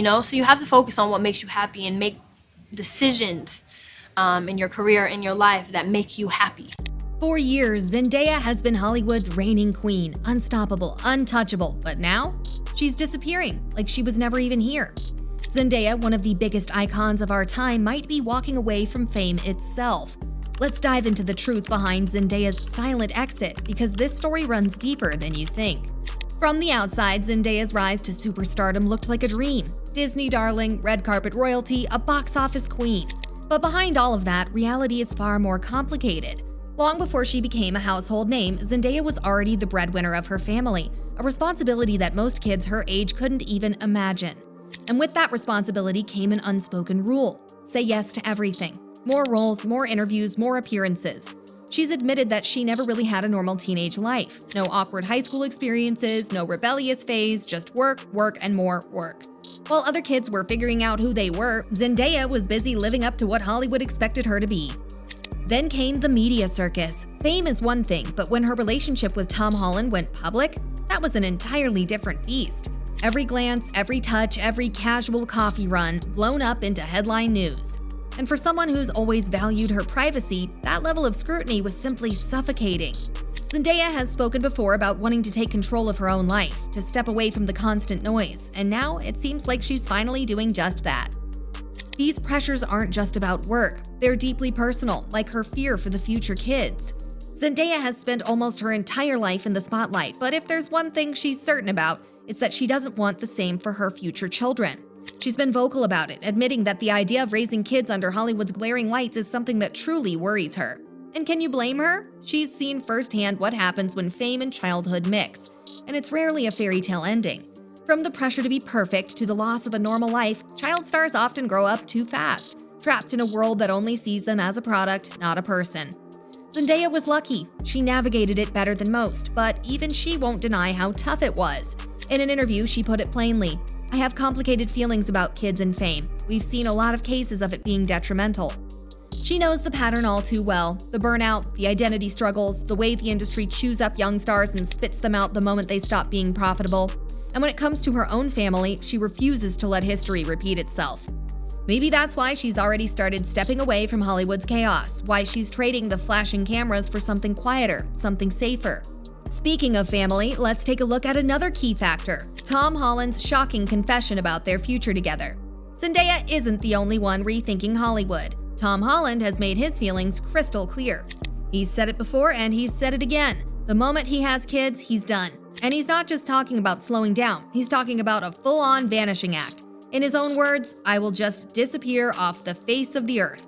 So you have to focus on what makes you happy and make decisions in your career, in your life, that make you happy. For years, Zendaya has been Hollywood's reigning queen, unstoppable, untouchable, but now she's disappearing like she was never even here. Zendaya, one of the biggest icons of our time, might be walking away from fame itself. Let's dive into the truth behind Zendaya's silent exit, because this story runs deeper than you think. From the outside, Zendaya's rise to superstardom looked like a dream. Disney darling, red carpet royalty, a box office queen. But behind all of that, reality is far more complicated. Long before she became a household name, Zendaya was already the breadwinner of her family, a responsibility that most kids her age couldn't even imagine. And with that responsibility came an unspoken rule: say yes to everything. More roles, more interviews, more appearances. She's admitted that she never really had a normal teenage life. No awkward high school experiences, no rebellious phase, just work, work, and more work. While other kids were figuring out who they were, Zendaya was busy living up to what Hollywood expected her to be. Then came the media circus. Fame is one thing, but when her relationship with Tom Holland went public, that was an entirely different beast. Every glance, every touch, every casual coffee run blown up into headline news. And for someone who's always valued her privacy, that level of scrutiny was simply suffocating. Zendaya has spoken before about wanting to take control of her own life, to step away from the constant noise, and now it seems like she's finally doing just that. These pressures aren't just about work, they're deeply personal, like her fear for the future kids. Zendaya has spent almost her entire life in the spotlight, but if there's one thing she's certain about, it's that she doesn't want the same for her future children. She's been vocal about it, admitting that the idea of raising kids under Hollywood's glaring lights is something that truly worries her. And can you blame her? She's seen firsthand what happens when fame and childhood mix, and it's rarely a fairy tale ending. From the pressure to be perfect to the loss of a normal life, child stars often grow up too fast, trapped in a world that only sees them as a product, not a person. Zendaya was lucky. She navigated it better than most, but even she won't deny how tough it was. In an interview, she put it plainly: "I have complicated feelings about kids and fame. We've seen a lot of cases of it being detrimental." She knows the pattern all too well: the burnout, the identity struggles, the way the industry chews up young stars and spits them out the moment they stop being profitable. And when it comes to her own family, she refuses to let history repeat itself. Maybe that's why she's already started stepping away from Hollywood's chaos, why she's trading the flashing cameras for something quieter, something safer. Speaking of family, let's take a look at another key factor: Tom Holland's shocking confession about their future together. Zendaya isn't the only one rethinking Hollywood. Tom Holland has made his feelings crystal clear. He's said it before and he's said it again. The moment he has kids, he's done. And he's not just talking about slowing down, he's talking about a full-on vanishing act. In his own words, "I will just disappear off the face of the earth."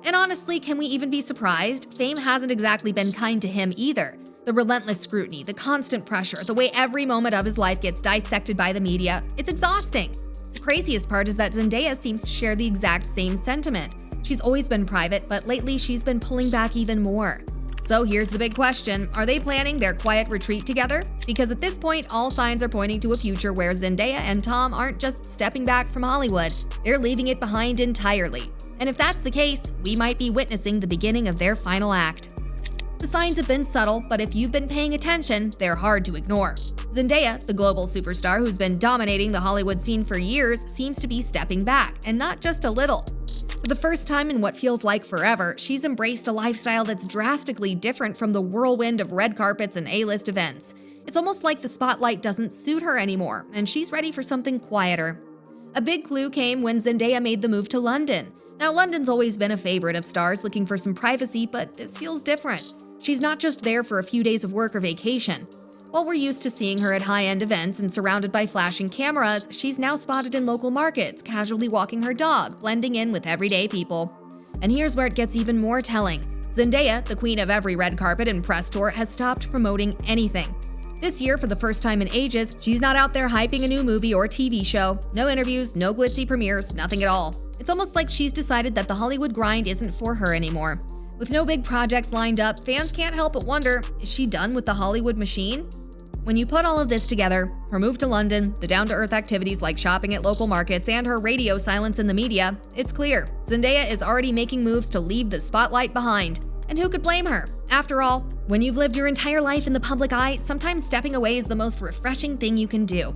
And honestly, can we even be surprised? Fame hasn't exactly been kind to him either. The relentless scrutiny, the constant pressure, the way every moment of his life gets dissected by the media, it's exhausting. The craziest part is that Zendaya seems to share the exact same sentiment. She's always been private, but lately she's been pulling back even more. So here's the big question: are they planning their quiet retreat together? Because at this point, all signs are pointing to a future where Zendaya and Tom aren't just stepping back from Hollywood, they're leaving it behind entirely. And if that's the case, we might be witnessing the beginning of their final act. The signs have been subtle, but if you've been paying attention, they're hard to ignore. Zendaya, the global superstar who's been dominating the Hollywood scene for years, seems to be stepping back, and not just a little. For the first time in what feels like forever, she's embraced a lifestyle that's drastically different from the whirlwind of red carpets and A-list events. It's almost like the spotlight doesn't suit her anymore, and she's ready for something quieter. A big clue came when Zendaya made the move to London. Now, London's always been a favorite of stars looking for some privacy, but this feels different. She's not just there for a few days of work or vacation. While we're used to seeing her at high-end events and surrounded by flashing cameras, she's now spotted in local markets, casually walking her dog, blending in with everyday people. And here's where it gets even more telling. Zendaya, the queen of every red carpet and press tour, has stopped promoting anything. This year, for the first time in ages, she's not out there hyping a new movie or TV show. No interviews, no glitzy premieres, nothing at all. It's almost like she's decided that the Hollywood grind isn't for her anymore. With no big projects lined up, fans can't help but wonder, is she done with the Hollywood machine? When you put all of this together, her move to London, the down-to-earth activities like shopping at local markets, and her radio silence in the media, it's clear Zendaya is already making moves to leave the spotlight behind. And who could blame her? After all, when you've lived your entire life in the public eye, sometimes stepping away is the most refreshing thing you can do.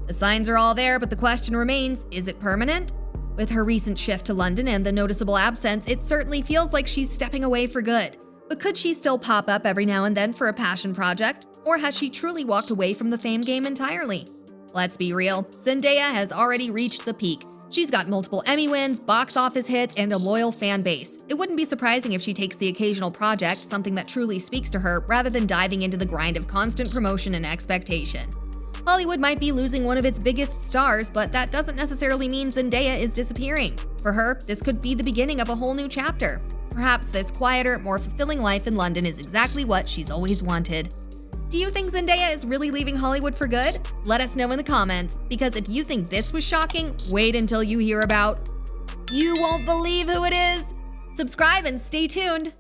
The signs are all there, but the question remains, is it permanent? With her recent shift to London and the noticeable absence, it certainly feels like she's stepping away for good. But could she still pop up every now and then for a passion project? Or has she truly walked away from the fame game entirely? Let's be real, Zendaya has already reached the peak. She's got multiple Emmy wins, box office hits, and a loyal fan base. It wouldn't be surprising if she takes the occasional project, something that truly speaks to her, rather than diving into the grind of constant promotion and expectation. Hollywood might be losing one of its biggest stars, but that doesn't necessarily mean Zendaya is disappearing. For her, this could be the beginning of a whole new chapter. Perhaps this quieter, more fulfilling life in London is exactly what she's always wanted. Do you think Zendaya is really leaving Hollywood for good? Let us know in the comments, because if you think this was shocking, wait until you hear about... You won't believe who it is! Subscribe and stay tuned!